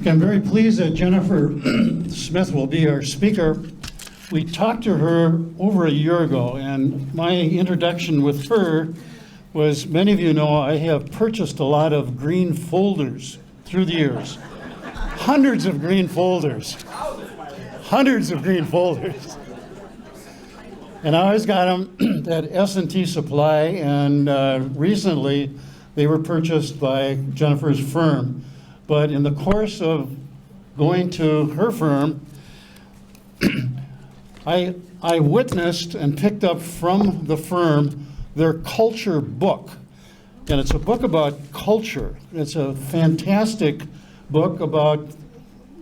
I'm very pleased that Jennifer Smith will be our speaker. We talked to her over a year ago, and my introduction with her was, many of you know, I have purchased a lot of green folders through the years. Hundreds of green folders. Hundreds of green folders. And I always got them at S&T Supply, and recently they were purchased by Jennifer's firm. But in the course of going to her firm, I witnessed and picked up from the firm their culture book. And it's a book about culture. It's a fantastic book about,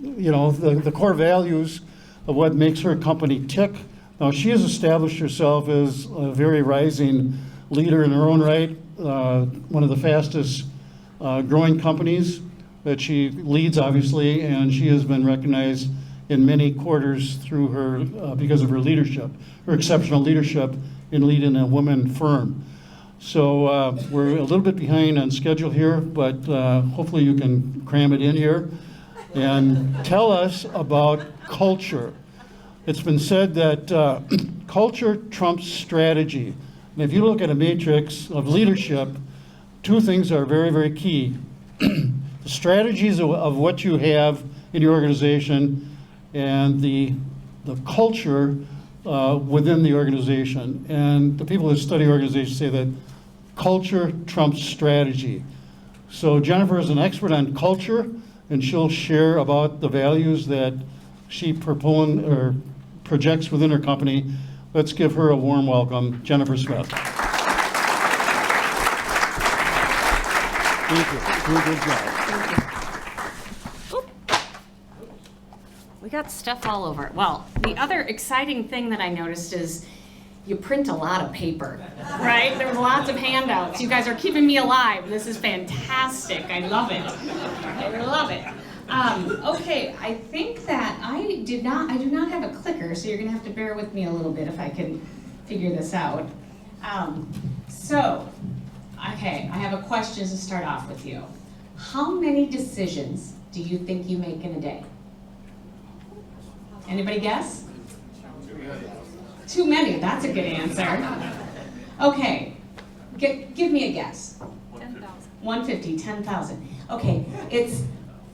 you know, the core values of what makes her company tick. Now, she has established herself as a very rising leader in her own right, one of the fastest growing companies that she leads, obviously, and she has been recognized in many quarters through her, because of her leadership, her exceptional leadership in leading a women firm. So we're a little bit behind on schedule here, but hopefully you can cram it in here and tell us about culture. It's been said that culture trumps strategy. And if you look at a matrix of leadership, two things are very, very key. The strategies of what you have in your organization and the culture within the organization. And the people that study organizations say that culture trumps strategy. So Jennifer is an expert on culture, and she'll share about the values that she projects within her company. Let's give her a warm welcome, Jennifer Smith. Thank you. Do a good job. We got stuff all over it. Well, the other exciting thing that I noticed is you print a lot of paper, right? There was lots of handouts. You guys are keeping me alive. This is fantastic. I love it. I love it. Okay, I think that I do not have a clicker, so you're gonna have to bear with me a little bit if I can figure this out. Okay, I have a question to start off with you. How many decisions do you think you make in a day? Anybody guess? Too many, that's a good answer. Okay, give me a guess. 10,000. 150, 10,000. Okay, it's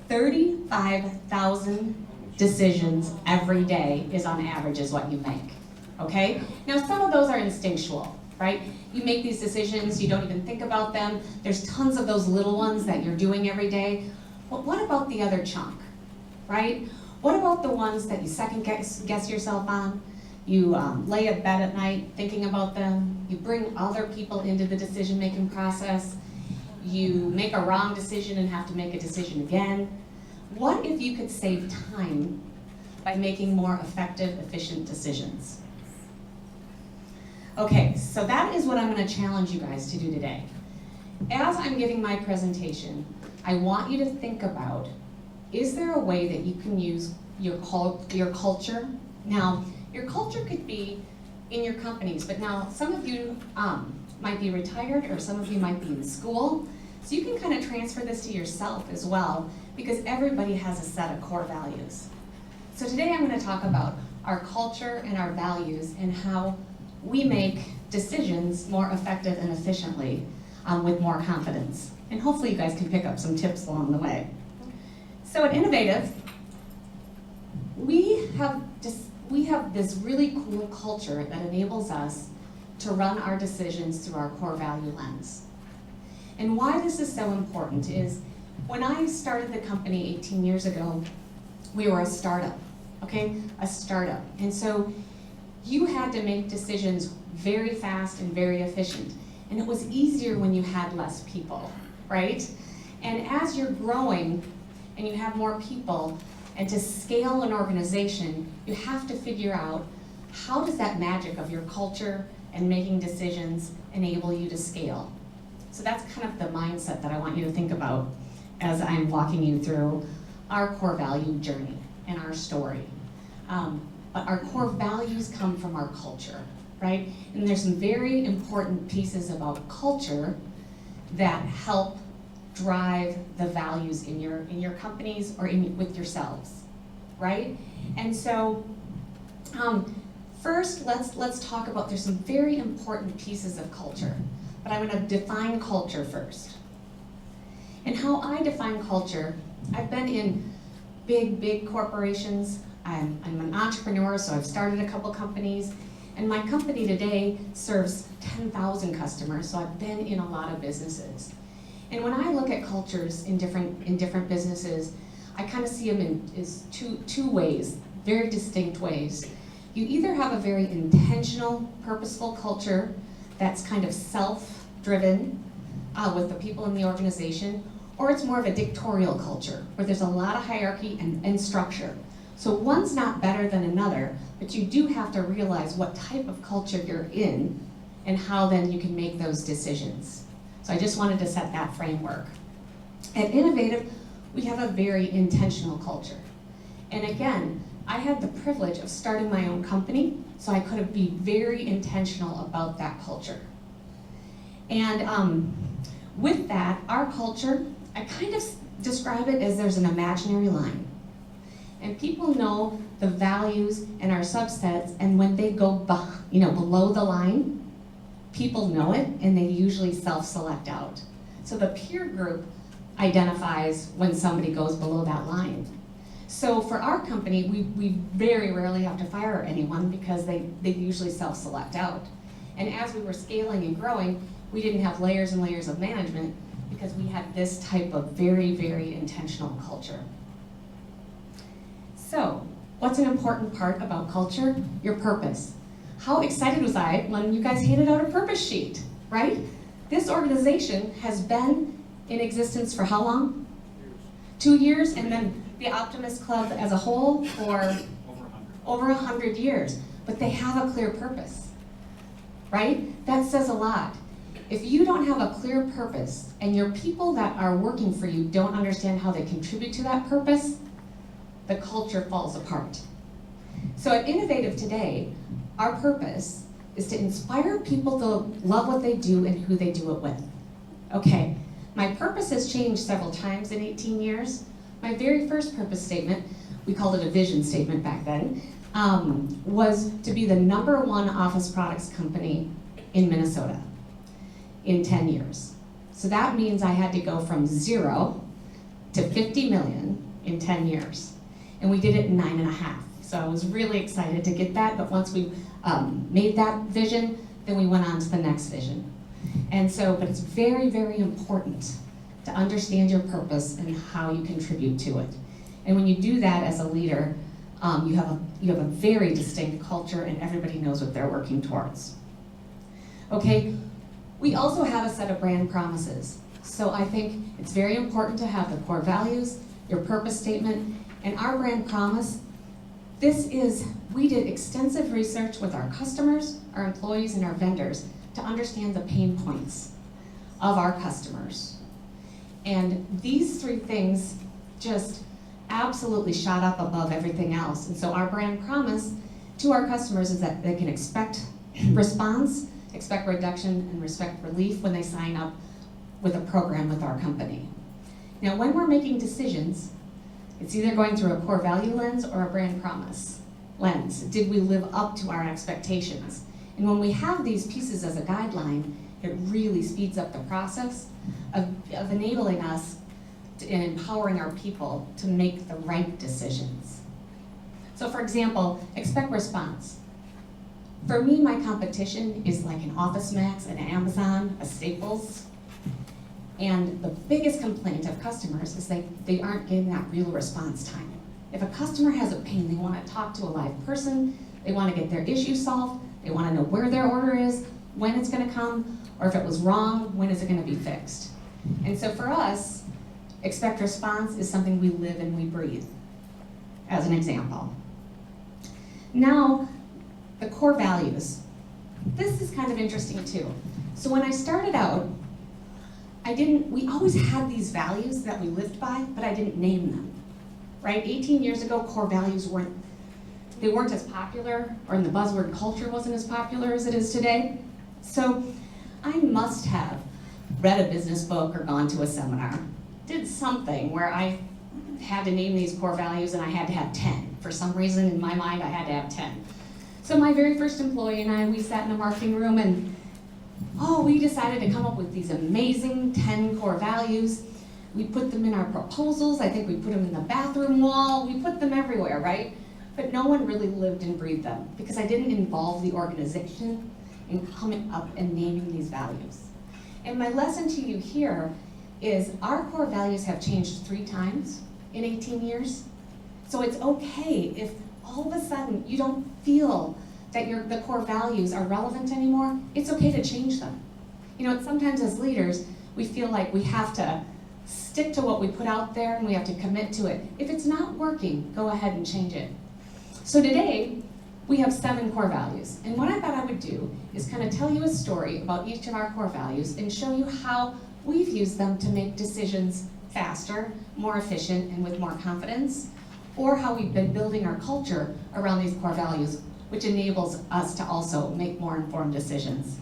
35,000 decisions every day is on average is what you make, okay? Now some of those are instinctual, right? You make these decisions, you don't even think about them. There's tons of those little ones that you're doing every day. But what about the other chunk, right? What about the ones that you second guess yourself on? You lay in bed at night thinking about them. You bring other people into the decision-making process. You make a wrong decision and have to make a decision again. What if you could save time by making more effective, efficient decisions? Okay, so that is what I'm going to challenge you guys to do today. As I'm giving my presentation, I want you to think about, is there a way that you can use your culture? Now, your culture could be in your companies, but now some of you might be retired or some of you might be in school. So you can kind of transfer this to yourself as well, because everybody has a set of core values. So today I'm going to talk about our culture and our values and how we make decisions more effective and efficiently with more confidence. And hopefully you guys can pick up some tips along the way. So at Innovative, we have this really cool culture that enables us to run our decisions through our core value lens. And why this is so important is, when I started the company 18 years ago, we were a startup, okay? A startup. And so you had to make decisions very fast and very efficient. And it was easier when you had less people, right? And as you're growing and you have more people, and to scale an organization, you have to figure out, how does that magic of your culture and making decisions enable you to scale? So that's kind of the mindset that I want you to think about as I'm walking you through our core value journey and our story. But our core values come from our culture, right? And there's some very important pieces about culture that help drive the values in your companies or with yourselves, right? And so first, let's talk about, there's some very important pieces of culture, but I'm going to define culture first. And how I define culture, I've been in big corporations. I'm an entrepreneur, so I've started a couple companies, and my company today serves 10,000 customers, so I've been in a lot of businesses. And when I look at cultures in different businesses, I kind of see them in two ways, very distinct ways. You either have a very intentional, purposeful culture that's kind of self-driven with the people in the organization, or it's more of a dictatorial culture where there's a lot of hierarchy and structure. So one's not better than another, but you do have to realize what type of culture you're in and how then you can make those decisions. So I just wanted to set that framework. At Innovative, we have a very intentional culture. And again, I had the privilege of starting my own company, so I could be very intentional about that culture. And with that, our culture, I kind of describe it as there's an imaginary line. And people know the values and our subsets, and when they go below the line, people know it, and they usually self-select out. So the peer group identifies when somebody goes below that line. So for our company, we very rarely have to fire anyone because they usually self-select out. And as we were scaling and growing, we didn't have layers and layers of management because we had this type of very intentional culture. So, what's an important part about culture? Your purpose. How excited was I when you guys handed out a purpose sheet, right? This organization has been in existence for how long? 2 years, and then the Optimist Club as a whole for over 100 years. But they have a clear purpose, right? That says a lot. If you don't have a clear purpose and your people that are working for you don't understand how they contribute to that purpose, the culture falls apart. So at Innovative today, our purpose is to inspire people to love what they do and who they do it with. Okay, my purpose has changed several times in 18 years. My very first purpose statement, we called it a vision statement back then, was to be the #1 office products company in Minnesota in 10 years. So that means I had to go from 0 to 50 million in 10 years. And we did it in 9.5. So I was really excited to get that, but once we made that vision, then we went on to the next vision. And so, but it's very important to understand your purpose and how you contribute to it. And when you do that as a leader, you have a very distinct culture and everybody knows what they're working towards. Okay, we also have a set of brand promises. So I think it's very important to have the core values, your purpose statement, and our brand promise. We did extensive research with our customers, our employees, and our vendors to understand the pain points of our customers. And these 3 things just absolutely shot up above everything else. And so our brand promise to our customers is that they can expect response, expect reduction, and expect relief when they sign up with a program with our company. Now, when we're making decisions, it's either going through a core value lens or a brand promise lens. Did we live up to our expectations? And when we have these pieces as a guideline, it really speeds up the process of enabling us and empowering our people to make the right decisions. So for example, expect response. For me, my competition is like an Office Max, an Amazon, a Staples. And the biggest complaint of customers is they aren't getting that real response time. If a customer has a pain, they want to talk to a live person, they want to get their issue solved, they want to know where their order is, when it's going to come, or if it was wrong, when is it going to be fixed. And so for us, expect response is something we live and we breathe, as an example. Now, the core values. This is kind of interesting too. So when I started out, we always had these values that we lived by, but I didn't name them, right? 18 years ago, core values weren't as popular, or in the buzzword culture wasn't as popular as it is today. So I must have read a business book or gone to a seminar, did something where I had to name these core values and I had to have 10. For some reason in my mind I had to have 10. So my very first employee and I, we sat in a marketing room and we decided to come up with these amazing 10 core values. We put them in our proposals. I think we put them in the bathroom wall. We put them everywhere, right? But no one really lived and breathed them because I didn't involve the organization in coming up and naming these values. And my lesson to you here is our core values have changed 3 times in 18 years. So it's okay if all of a sudden you don't feel that the core values are relevant anymore. It's okay to change them. You know, sometimes as leaders, we feel like we have to stick to what we put out there and we have to commit to it. If it's not working, go ahead and change it. So today, we have 7 core values. And what I thought I would do is kind of tell you a story about each of our core values and show you how we've used them to make decisions faster, more efficient, and with more confidence, or how we've been building our culture around these core values, which enables us to also make more informed decisions.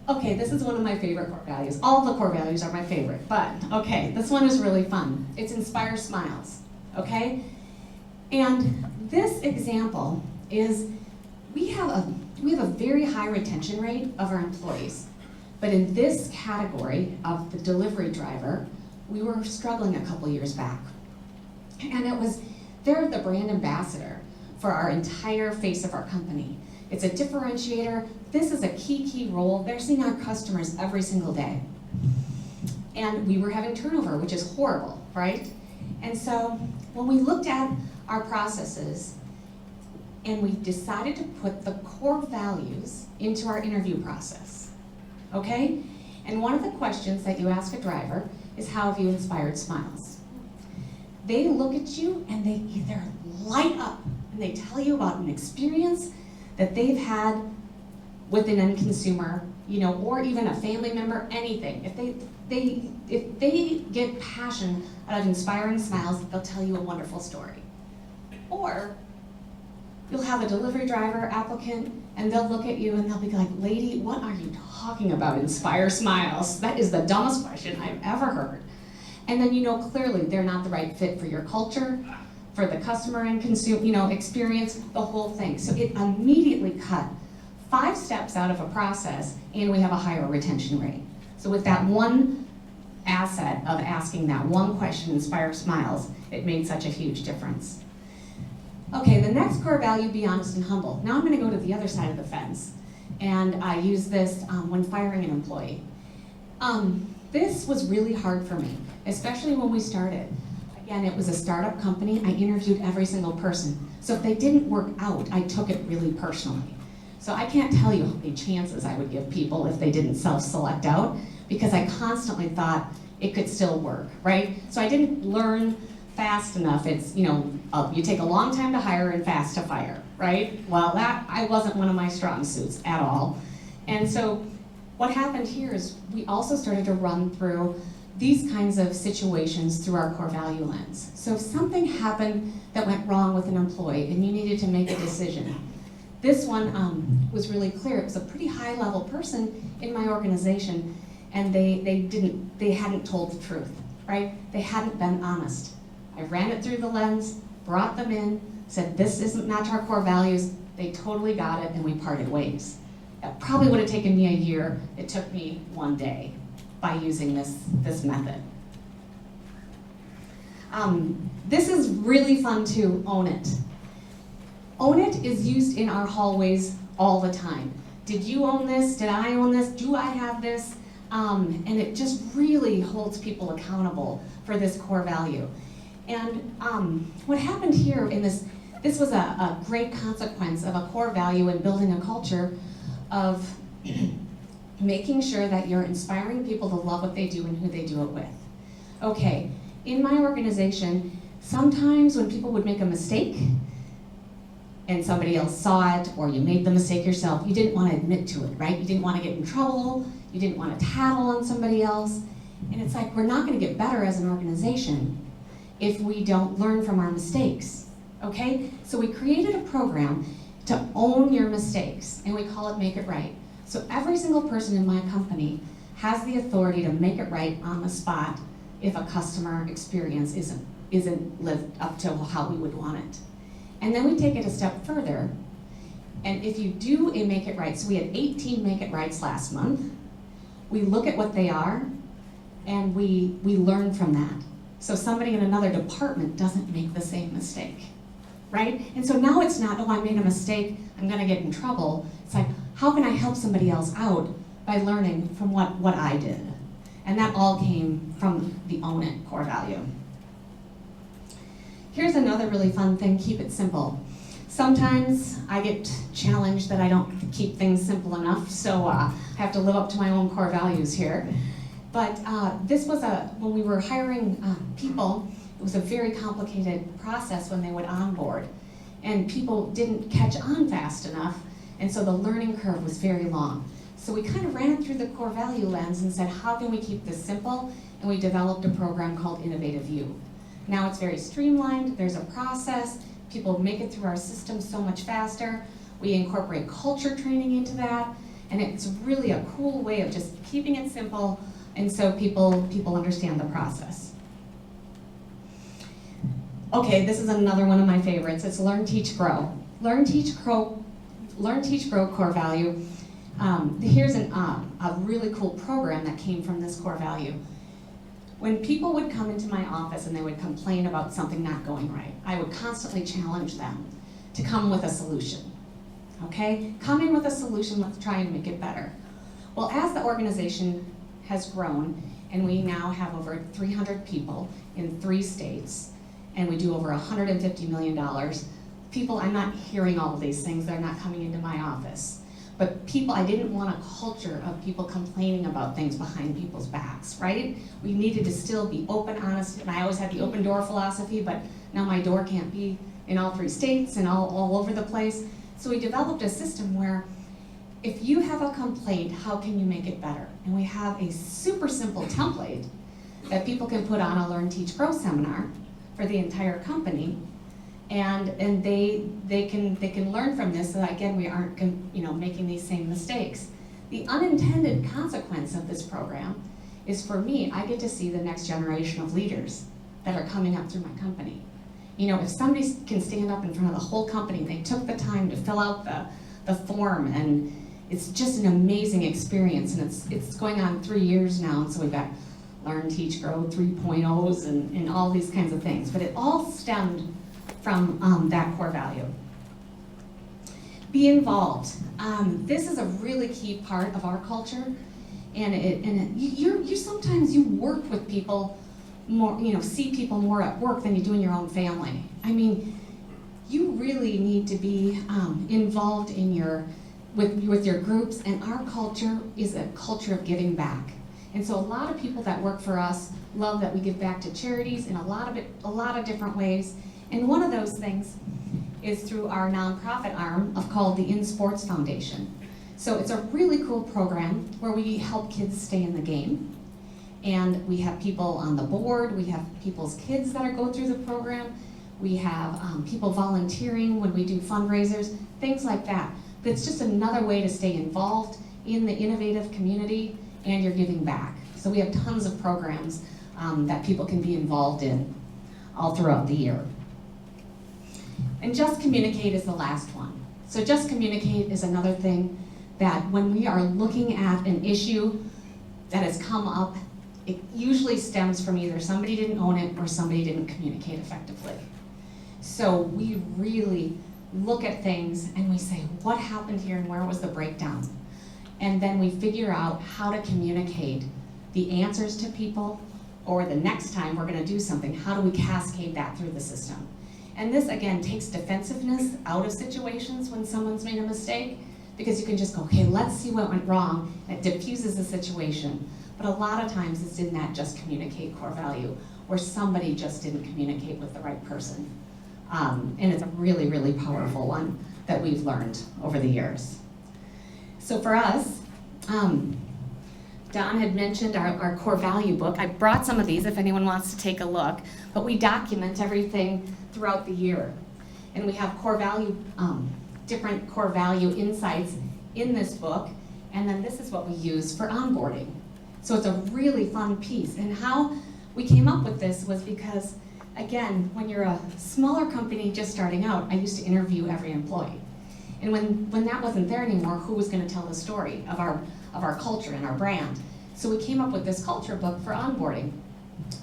Okay, this is one of my favorite core values. All the core values are my favorite, but okay, this one is really fun. It's inspire smiles, okay? And this example is, we have a very high retention rate of our employees. But in this category of the delivery driver, we were struggling a couple years back. And they're the brand ambassador for our entire face of our company. It's a differentiator. This is a key role. They're seeing our customers every single day. And we were having turnover, which is horrible, right? And so when we looked at our processes and we decided to put the core values into our interview process, okay? And one of the questions that you ask a driver is, how have you inspired smiles? They look at you and they either light up and they tell you about an experience that they've had with an end consumer, you know, or even a family member, anything. If they get passion out of inspiring smiles, they'll tell you a wonderful story. Or you'll have a delivery driver applicant and they'll look at you and they'll be like, lady, what are you talking about, inspire smiles? That is the dumbest question I've ever heard. And then you know clearly they're not the right fit for your culture, for the customer and consumer, experience, the whole thing. So it immediately cut 5 steps out of a process and we have a higher retention rate. So with that one asset of asking that one question, inspire smiles, it made such a huge difference. Okay, the next core value, be honest and humble. Now I'm going to go to the other side of the fence, and I use this when firing an employee. This was really hard for me, especially when we started. Again, it was a startup company. I interviewed every single person. So if they didn't work out, I took it really personally. So I can't tell you how many chances I would give people if they didn't self-select out, because I constantly thought it could still work, right? So I didn't learn fast enough. It's, you take a long time to hire and fast to fire, right? Well, I wasn't one of my strong suits at all. And so what happened here is we also started to run through these kinds of situations through our core value lens. So if something happened that went wrong with an employee and you needed to make a decision, this one was really clear. It was a pretty high level person in my organization, and they hadn't told the truth, right? They hadn't been honest. I ran it through the lens, brought them in, said this isn't not our core values. They totally got it, and we parted ways. That probably would have taken me a year. It took me 1 day by using this method. This is really fun too, own it. Own it is used in our hallways all the time. Did you own this? Did I own this? Do I have this? And it just really holds people accountable for this core value. And what happened here in this was a great consequence of a core value in building a culture of making sure that you're inspiring people to love what they do and who they do it with. Okay, in my organization, sometimes when people would make a mistake and somebody else saw it, or you made the mistake yourself, you didn't want to admit to it, right? You didn't want to get in trouble, you didn't want to tattle on somebody else. And it's like, we're not going to get better as an organization if we don't learn from our mistakes, okay? So we created a program to own your mistakes, and we call it Make It Right. So every single person in my company has the authority to make it right on the spot if a customer experience isn't lived up to how we would want it. And then we take it a step further, and if you do a make it right, so we had 18 make it rights last month, we look at what they are, and we learn from that. So somebody in another department doesn't make the same mistake, right? And so now it's not, oh, I made a mistake, I'm gonna get in trouble. It's like, how can I help somebody else out by learning from what I did? And that all came from the Own It core value. Here's another really fun thing, keep it simple. Sometimes I get challenged that I don't keep things simple enough, so I have to live up to my own core values here. But this was when we were hiring people, it was a very complicated process when they would onboard. And people didn't catch on fast enough, and so the learning curve was very long. So we kind of ran it through the core value lens and said, how can we keep this simple? And we developed a program called Innovative You. Now it's very streamlined, there's a process, people make it through our system so much faster. We incorporate culture training into that, and it's really a cool way of just keeping it simple, and so people understand the process. Okay, this is another one of my favorites. It's Learn, Teach, Grow. Learn, Teach, Grow core value. Here's a really cool program that came from this core value. When people would come into my office and they would complain about something not going right, I would constantly challenge them to come with a solution. Okay? Come in with a solution, let's try and make it better. Well, as the organization has grown, and we now have over 300 people in 3 states, and we do over $150 million, I'm not hearing all of these things, they're not coming into my office. But I didn't want a culture of people complaining about things behind people's backs, right? We needed to still be open, honest, and I always had the open door philosophy, but now my door can't be in all 3 states and all over the place. So we developed a system where if you have a complaint, how can you make it better? And we have a super simple template that people can put on a Learn, Teach, Grow seminar for the entire company. And they can learn from this so that, again, we aren't making these same mistakes. The unintended consequence of this program is, for me, I get to see the next generation of leaders that are coming up through my company. If somebody can stand up in front of the whole company, they took the time to fill out the form, and it's just an amazing experience, and it's going on 3 years now, and so we've got Learn, Teach, Grow 3.0s and all these kinds of things. But it all stemmed from that core value. Be involved. This is a really key part of our culture, and you sometimes work with people more, see people more at work than you do in your own family. I mean, you really need to be involved in with your groups, and our culture is a culture of giving back. And so a lot of people that work for us love that we give back to charities in a lot of different ways. And one of those things is through our nonprofit arm called the In Sports Foundation. So it's a really cool program where we help kids stay in the game. And we have people on the board, we have people's kids that go through the program, we have people volunteering when we do fundraisers, things like that. But it's just another way to stay involved in the innovative community, and you're giving back. So we have tons of programs that people can be involved in all throughout the year. And Just Communicate is the last one. So Just Communicate is another thing that when we are looking at an issue that has come up, it usually stems from either somebody didn't own it or somebody didn't communicate effectively. So we really look at things and we say, what happened here and where was the breakdown? And then we figure out how to communicate the answers to people, or the next time we're gonna do something, how do we cascade that through the system? And this, again, takes defensiveness out of situations when someone's made a mistake, because you can just go, okay, let's see what went wrong. It diffuses the situation. But a lot of times it's in that Just Communicate core value, where somebody just didn't communicate with the right person. And it's a really, really powerful one that we've learned over the years. So for us, Don had mentioned our core value book. I brought some of these if anyone wants to take a look, but we document everything throughout the year. And we have core value, different core value insights in this book, and then this is what we use for onboarding. So it's a really fun piece. And how we came up with this was because, again, when you're a smaller company just starting out, I used to interview every employee. And when that wasn't there anymore, who was going to tell the story of our culture and our brand? So we came up with this culture book for onboarding,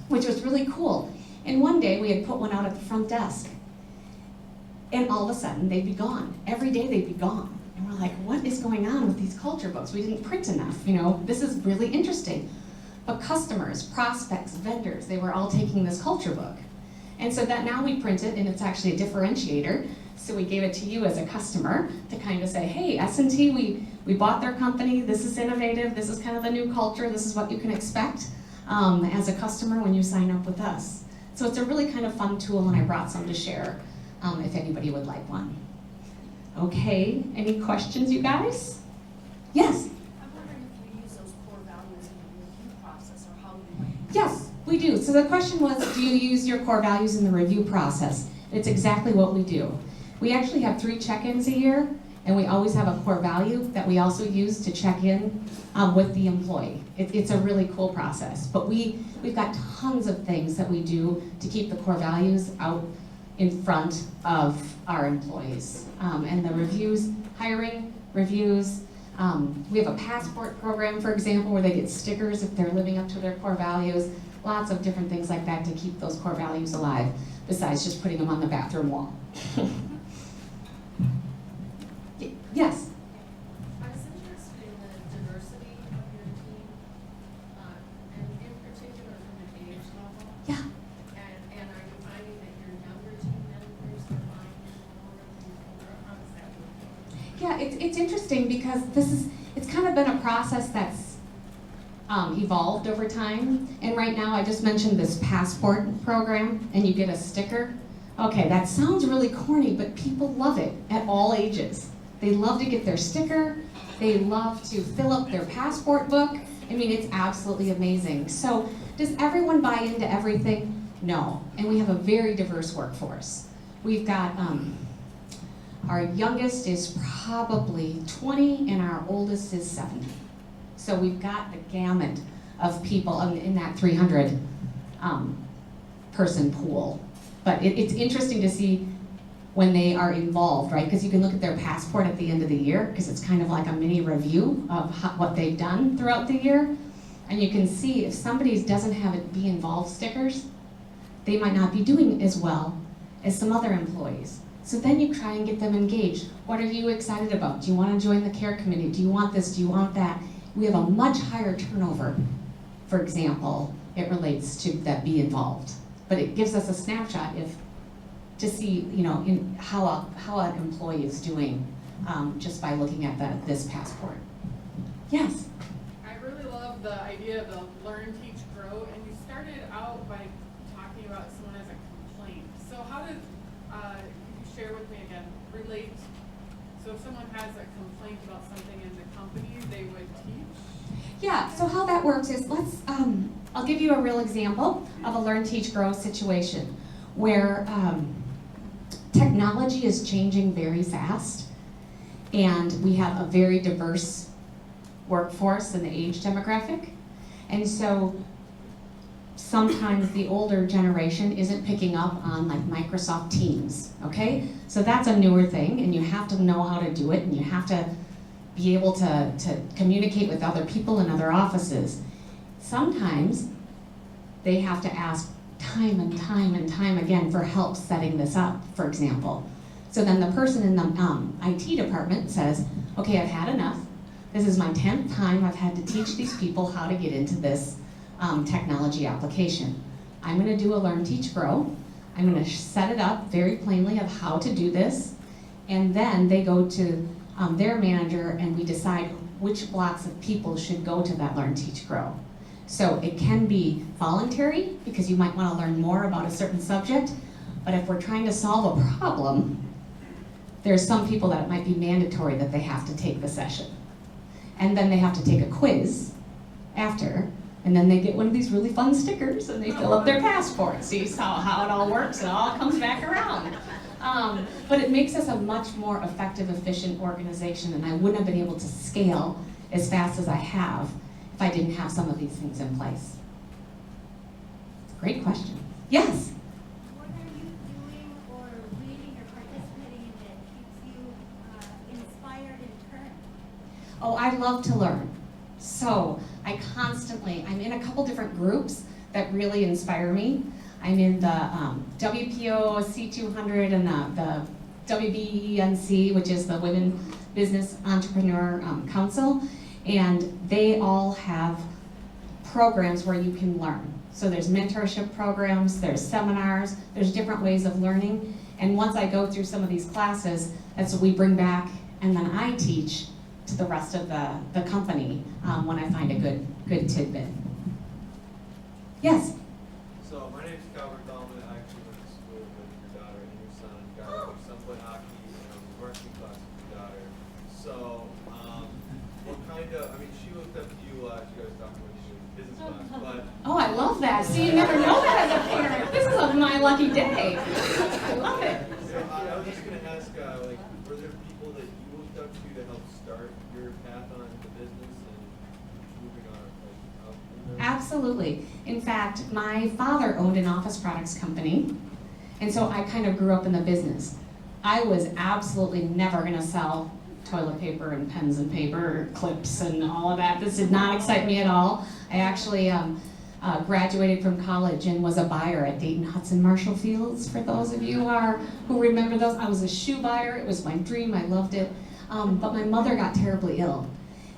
which was really cool. And one day we had put one out at the front desk. And all of a sudden they'd be gone. Every day they'd be gone. And we're like, what is going on with these culture books? We didn't print enough, this is really interesting. But customers, prospects, vendors, they were all taking this culture book. And so that now we print it, and it's actually a differentiator. So we gave it to you as a customer to kind of say, hey, S&T, we bought their company, this is innovative, this is kind of the new culture, this is what you can expect as a customer when you sign up with us. So it's a really kind of fun tool, and I brought some to share if anybody would like one. Okay, any questions, you guys? Yes? I'm wondering if you use those core values in the review process, or how do you like? Yes, we do. So the question was, do you use your core values in the review process? It's exactly what we do. We actually have 3 check-ins a year, and we always have a core value that we also use to check in with the employee. It's a really cool process, but we've got tons of things that we do to keep the core values out in front of our employees. And the reviews, hiring, reviews, we have a passport program, for example, where they get stickers if they're living up to their core values. Lots of different things like that to keep those core values alive, besides just putting them on the bathroom wall. Yes? I was interested in the diversity of your team, and in particular from an age level. Yeah. And are you finding that your younger team members are buying more than your older? How does that work? Yeah, it's interesting because it's kind of been a process that's evolved over time. And right now, I just mentioned this passport program, and you get a sticker. Okay, that sounds really corny, but people love it at all ages. They love to get their sticker. They love to fill up their passport book. I mean, it's absolutely amazing. So does everyone buy into everything? No. And we have a very diverse workforce. We've got, our youngest is probably 20 and our oldest is 70. So we've got the gamut of people in that 300 person pool. But it's interesting to see when they are involved, right? Because you can look at their passport at the end of the year, because it's kind of like a mini review of what they've done throughout the year. And you can see if somebody doesn't have it be involved stickers, they might not be doing as well as some other employees. So then you try and get them engaged. What are you excited about? Do you want to join the care committee? Do you want this? Do you want that? We have a much higher turnover, for example, it relates to that be involved. But it gives us a snapshot to see, in how an employee is doing just by looking at this passport. Yes? I really love the idea of the learn, teach, grow, and you started out by talking about someone as a complaint. So how did, could you share with me again, relate, so if someone has a complaint about something in the company, they would teach? Yeah, so how that works is, I'll give you a real example of a learn, teach, grow situation where technology is changing very fast, and we have a very diverse workforce in the age demographic. And so sometimes the older generation isn't picking up on like Microsoft Teams, okay? So that's a newer thing, and you have to know how to do it, and you have to be able to communicate with other people in other offices. Sometimes they have to ask time and time and time again for help setting this up, for example. So then the person in the IT department says, okay, I've had enough. This is my 10th time I've had to teach these people how to get into this technology application. I'm gonna do a learn, teach, grow. I'm gonna set it up very plainly of how to do this, and then they go to their manager and we decide which blocks of people should go to that learn, teach, grow. So it can be voluntary because you might want to learn more about a certain subject, but if we're trying to solve a problem, there's some people that it might be mandatory that they have to take the session. And then they have to take a quiz after, and then they get one of these really fun stickers and they fill up their passport. See how it all works, it all comes back around. But it makes us a much more effective, efficient organization, and I wouldn't have been able to scale as fast as I have if if I didn't have some of these things in place? Great question. Yes? What are you doing or reading or participating in that keeps you inspired in turn? Oh, I love to learn. So I'm in a couple different groups that really inspire me. I'm in the WPO C200 and the WBENC, which is the Women Business Entrepreneur Council, and they all have programs where you can learn. So there's mentorship programs, there's seminars, there's different ways of learning, and once I go through some of these classes, that's what we bring back, and then I teach to the rest of the company when I find a good tidbit. Yes? So my name's Calvert Dahlman. I actually went to school with your daughter and your son. Your son played hockey and I was in varsity class with your daughter. So what kind of, I mean, she looked up to you you guys talked about your business class, but Oh, I love that. See, you never know that as a parent. This is my lucky day. I love it. so I was just gonna ask, like, were there people that you looked up to help start your path on the business and moving on, like, up in there? Absolutely. In fact, my father owned an office products company, and so I kind of grew up in the business. I was absolutely never going to sell toilet paper and pens and paper, clips and all of that. This did not excite me at all. I actually graduated from college and was a buyer at Dayton Hudson Marshall Fields. For those of you who remember those, I was a shoe buyer. It was my dream. I loved it. But my mother got terribly ill.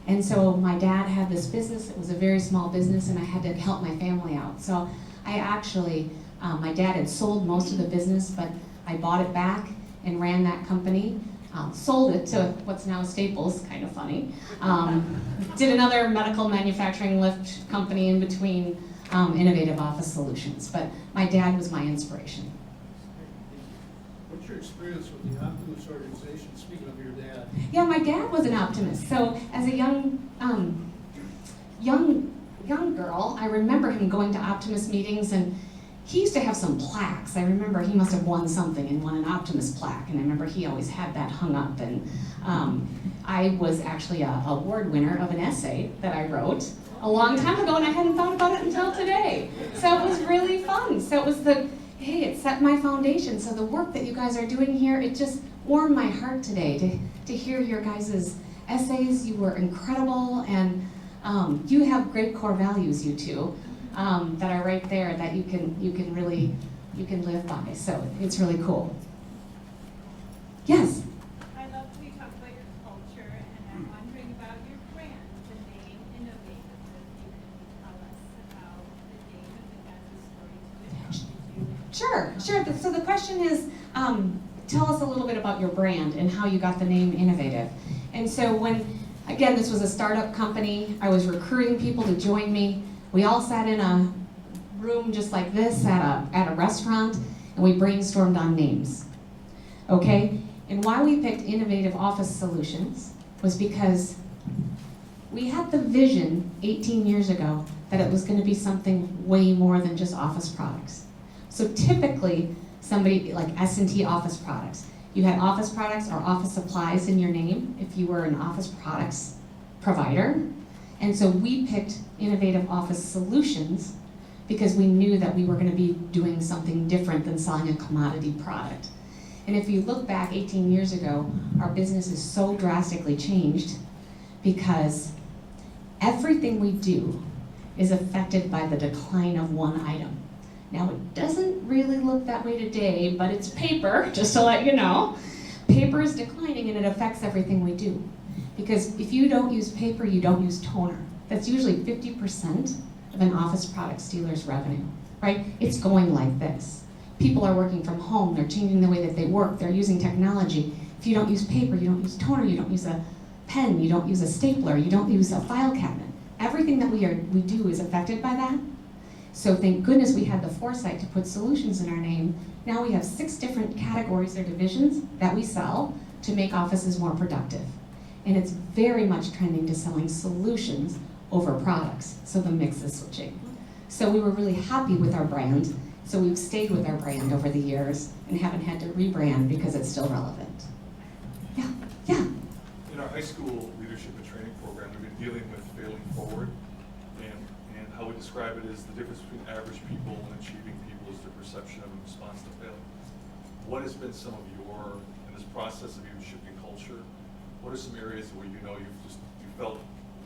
And so my dad had this business. It was a very small business, and I had to help my family out. So I actually, my dad had sold most of the business, but I bought it back and ran that company. Sold it to what's now Staples, kind of funny. Did another medical manufacturing lift company in between, Innovative Office Solutions. But my dad was my inspiration. What's your experience with the Optimist organization, speaking of your dad? Yeah, my dad was an optimist. So as a young girl, I remember him going to Optimist meetings, and he used to have some plaques. I remember he must have won something and won an Optimist plaque, and I remember he always had that hung up. And I was actually a award winner of an essay that I wrote a long time ago, and I hadn't thought about it until today. So it was really fun. So it was hey, it set my foundation. So the work that you guys are doing here, it just warmed my heart today to hear your guys' essays. You were incredible, and you have great core values, you two, that are right there that you can really live by. So it's really cool. Yes? I love when you talk about your culture, and I'm wondering about your brand, the name Innovative. If you can tell us about the name, if it has a story to it, how did you? Sure. So the question is, tell us a little bit about your brand and how you got the name Innovative. And so again, this was a startup company. I was recruiting people to join me. We all sat in a room just like this at a restaurant, and we brainstormed on names. Okay? And why we picked Innovative Office Solutions was because we had the vision 18 years ago that it was going to be something way more than just office products. So typically, somebody like S&T Office Products, you had office products or office supplies in your name if you were an office products provider. And so we picked Innovative Office Solutions because we knew that we were going to be doing something different than selling a commodity product. And if you look back 18 years ago, our business is so drastically changed because everything we do is affected by the decline of one item. Now, it doesn't really look that way today, but it's paper, just to let you know. Paper is declining, and it affects everything we do. Because if you don't use paper, you don't use toner. That's usually 50% of an office products dealer's revenue, right? It's going like this. People are working from home, they're changing the way that they work, they're using technology. If you don't use paper, you don't use toner, you don't use a pen, you don't use a stapler, you don't use a file cabinet. Everything that we do is affected by that. So thank goodness we had the foresight to put solutions in our name. Now we have 6 different categories or divisions that we sell to make offices more productive. And it's very much trending to selling solutions over products, so the mix is switching. So we were really happy with our brand, so we've stayed with our brand over the years and haven't had to rebrand because it's still relevant. Yeah. In our high school leadership and training program, we've been dealing with failing forward. And how we describe it is the difference between average people and achieving people is their perception of and response to failure. What has been some of your, in this process of you shifting culture, what are some areas where you felt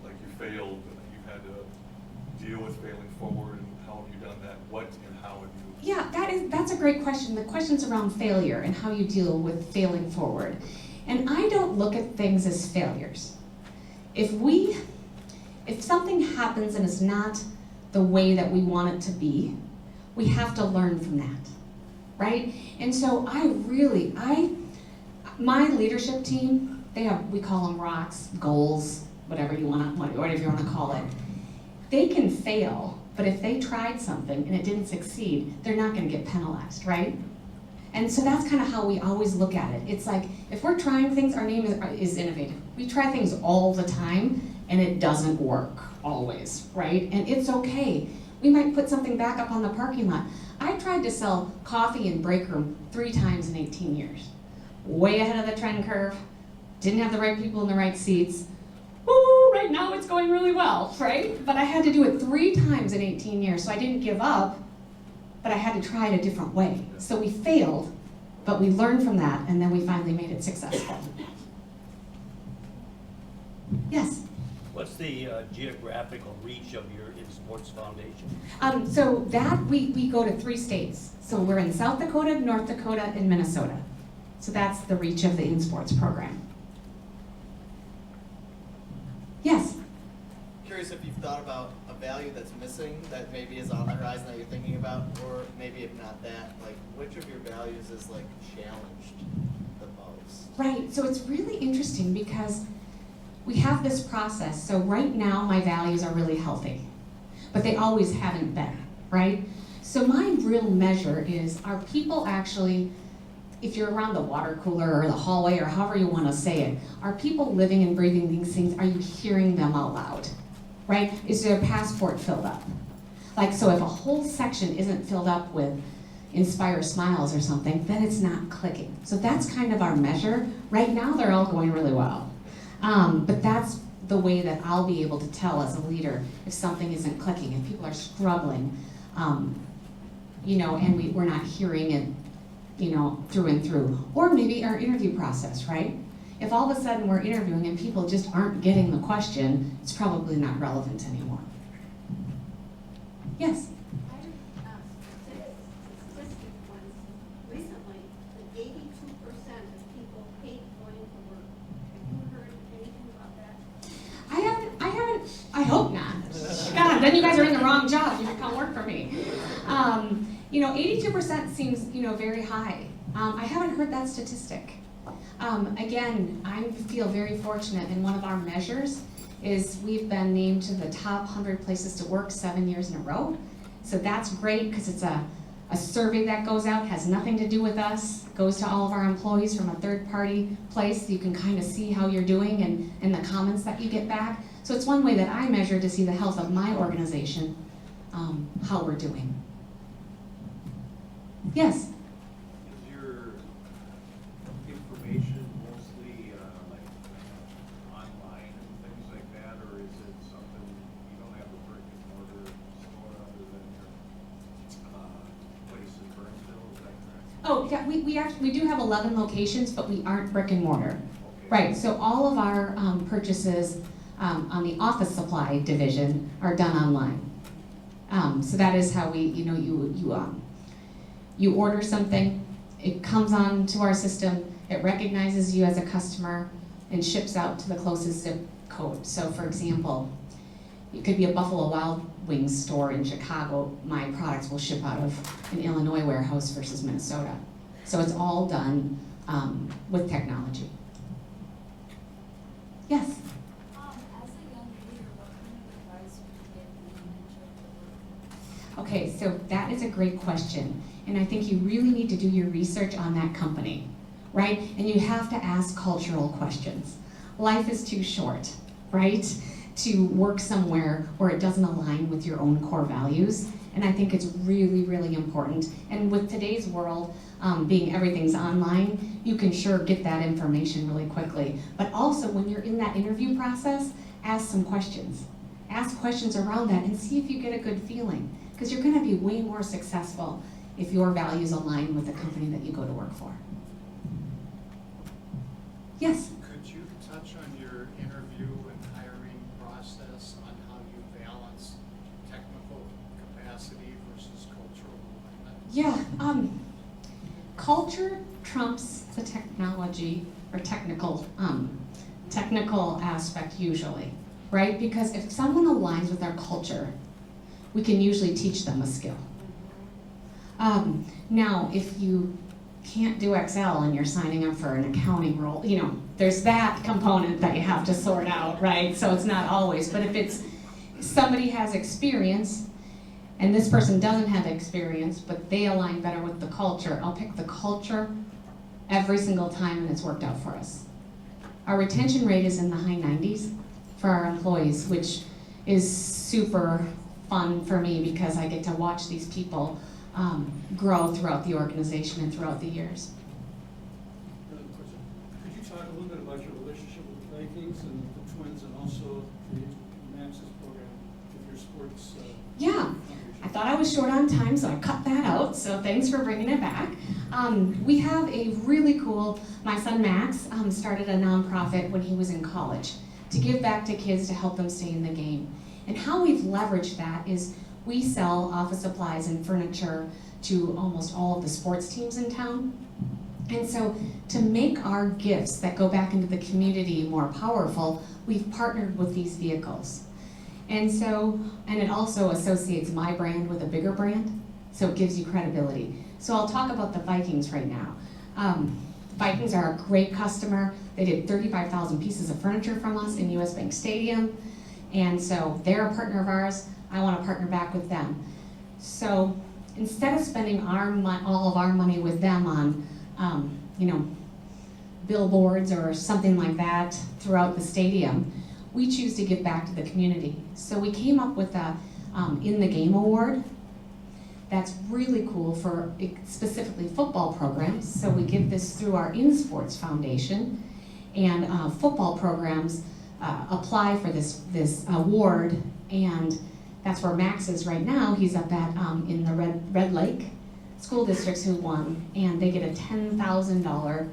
like you failed, and that you've had to deal with failing forward, and how have you done that? What and how have you? Yeah, that's a great question. The question's around failure and how you deal with failing forward. And I don't look at things as failures. If something happens and it's not the way that we want it to be, we have to learn from that, right? And so my leadership team, we call them rocks, goals, whatever you want to call it. They can fail, but if they tried something and it didn't succeed, they're not going to get penalized, right? And so that's kind of how we always look at it. It's like, if we're trying things, our name is innovative. We try things all the time, and it doesn't work always, right? And it's okay. We might put something back up on the parking lot. I tried to sell coffee in break room 3 times in 18 years. Way ahead of the trend curve, didn't have the right people in the right seats. Woo, right now it's going really well, right? But I had to do it 3 times in 18 years, so I didn't give up, but I had to try it a different way. So we failed, but we learned from that, and then we finally made it successful. Yes? What's the geographical reach of your In Sports Foundation? So that, we go to 3 states. So we're in South Dakota, North Dakota, and Minnesota. So that's the reach of the In Sports program. Yes? Curious if you've thought about a value that's missing that maybe is on the horizon that you're thinking about, or maybe if not that, like which of your values is like challenged the most? Right, so it's really interesting because we have this process. So right now my values are really healthy, but they always haven't been, right? So my real measure is, are people actually, if you're around the water cooler or the hallway or however you want to say it, are people living and breathing these things? Are you hearing them out loud, right? Is their passport filled up? Like, so if a whole section isn't filled up with Inspire Smiles or something, then it's not clicking. So that's kind of our measure. Right now they're all going really well. But that's the way that I'll be able to tell as a leader if something isn't clicking, if people are struggling, and we're not hearing it, through and through. Or maybe our interview process, right? If all of a sudden we're interviewing and people just aren't getting the question, it's probably not relevant anymore. Yes? I statistic once recently that 82% of people hate going to work. Have you heard anything about that? I haven't, I hope not. God, then you guys are in the wrong job. You can come work for me. 82% seems, very high. I haven't heard that statistic. Again, I feel very fortunate, and one of our measures is we've been named to the top 100 places to work 7 years in a row. So that's great because it's a survey that goes out, has nothing to do with us, goes to all of our employees from a third-party place, so you can kind of see how you're doing and the comments that you get back. So it's one way that I measure to see the health of my organization, how we're doing. Yes? Is your information mostly online and things like that, or is it something you don't have a brick and mortar store other than your place in Burnsville? Is that correct? Oh, yeah, we do have 11 locations, but we aren't brick and mortar. Okay. Right, so all of our purchases on the office supply division are done online. So that is how we, you order something, it comes onto our system, it recognizes you as a customer, and ships out to the closest zip code. So for example, it could be a Buffalo Wild Wings store in Chicago, my products will ship out of an Illinois warehouse versus Minnesota. So it's all done with technology. Yes? As a young leader, what kind of advice would you give the manager of the workforce? Okay, so that is a great question. And I think you really need to do your research on that company, right? And you have to ask cultural questions. Life is too short, right? To work somewhere where it doesn't align with your own core values. And I think it's really, really important. And with today's world, being everything's online, you can sure get that information really quickly. But also when you're in that interview process, ask some questions. ask questions around that and see if you get a good feeling. Because you're gonna be way more successful if your values align with the company that you go to work for. Yes? Could you touch on your interview and hiring process on how you balance technical capacity versus cultural alignment? Yeah, culture trumps the technology or technical aspect usually, right? Because if someone aligns with our culture, we can usually teach them a skill. Now, if you can't do Excel and you're signing up for an accounting role, you know, there's that component that you have to sort out, right? So it's not always, but if it's somebody has experience and this person doesn't have experience, but they align better with the culture, I'll pick the culture every single time and it's worked out for us. Our retention rate is in the high 90s for our employees, which is super fun for me because I get to watch these people grow throughout the organization and throughout the years. Another question. Could you talk a little bit about your relationship with the Vikings and the Twins and also the Max's program with your sports? Yeah, foundation? I thought I was short on time, so I cut that out, so thanks for bringing it back. We have a really cool, my son Max started a nonprofit when he was in college to give back to kids to help them stay in the game. And how we've leveraged that is we sell office supplies and furniture to almost all of the sports teams in town. And so to make our gifts that go back into the community more powerful, we've partnered with these vehicles. And so, and it also associates my brand with a bigger brand, so it gives you credibility. So I'll talk about the Vikings right now. Vikings are a great customer. They did 35,000 pieces of furniture from us in US Bank Stadium. And so they're a partner of ours. I want to partner back with them. So instead of spending all of our money with them on, you know, billboards or something like that throughout the stadium, we choose to give back to the community. So we came up with a In the Game award. That's really cool for specifically football programs. So we give this through our In Sports Foundation, and football programs apply for this award, and that's where Max is right now. He's up at in the Red Lake school districts who won, and they get a $10,000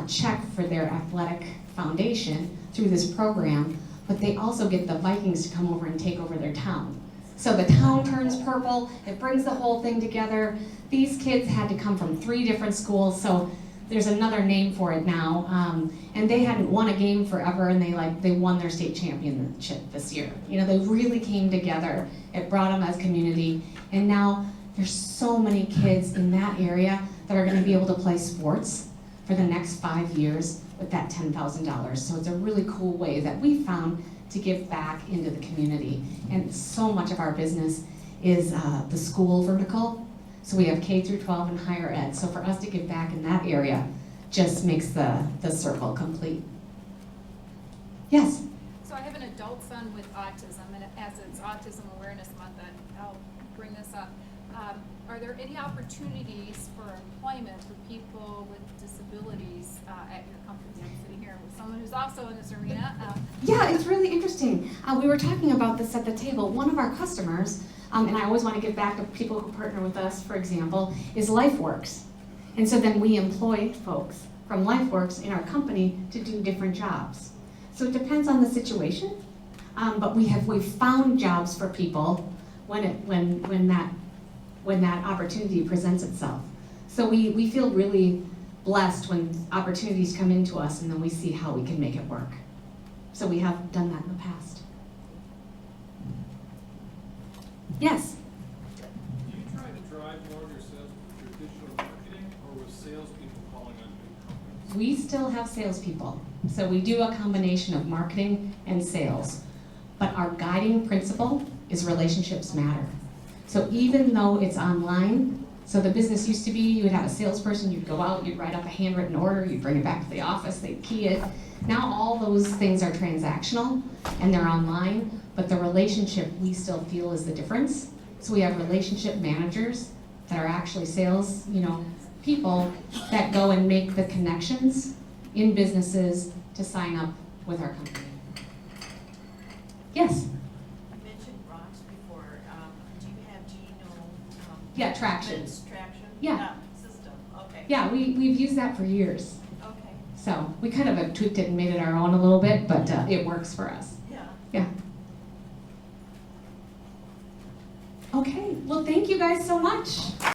check for their athletic foundation through this program, but they also get the Vikings to come over and take over their town. So the town turns purple, it brings the whole thing together. These kids had to come from 3 different schools, so there's another name for it now. And they hadn't won a game forever, and they won their state championship this year. You know, they really came together. It brought them as community, and now there's so many kids in that area that are gonna be able to play sports for the next 5 years with that $10,000. So it's a really cool way that we found to give back into the community. And so much of our business is the school vertical. So we have K through 12 and higher ed. So for us to give back in that area just makes the circle complete. Yes? So I have an adult son with autism, and as it's Autism Awareness Month, I'll bring this up. Are there any opportunities for employment for people with disabilities at your company? I'm sitting here with someone who's also in this arena. Yeah, it's really interesting. We were talking about this at the table. One of our customers, and I always want to give back to people who partner with us, for example, is LifeWorks. And so then we employ folks from LifeWorks in our company to do different jobs. So it depends on the situation, but we've found jobs for people when that opportunity presents itself. So we feel really blessed when opportunities come into us and then we see how we can make it work. So we have done that in the past. Yes? Do you try to drive more of your sales with traditional marketing, or with salespeople calling on new companies? We still have salespeople. So we do a combination of marketing and sales. But our guiding principle is relationships matter. So even though it's online, so the business used to be you would have a salesperson, you'd go out, you'd write up a handwritten order, you'd bring it back to the office, they'd key it. Now all those things are transactional and they're online, but the relationship we still feel is the difference. So we have relationship managers that are actually sales, people that go and make the connections in businesses to sign up with our company. Yes? You Yeah, traction. It's traction? Yeah. System, okay. Yeah, we've used that for years. Okay, So we kind of have tweaked it and made it our own a little bit, but it works for us. yeah. Yeah. Okay, well, thank you guys so much.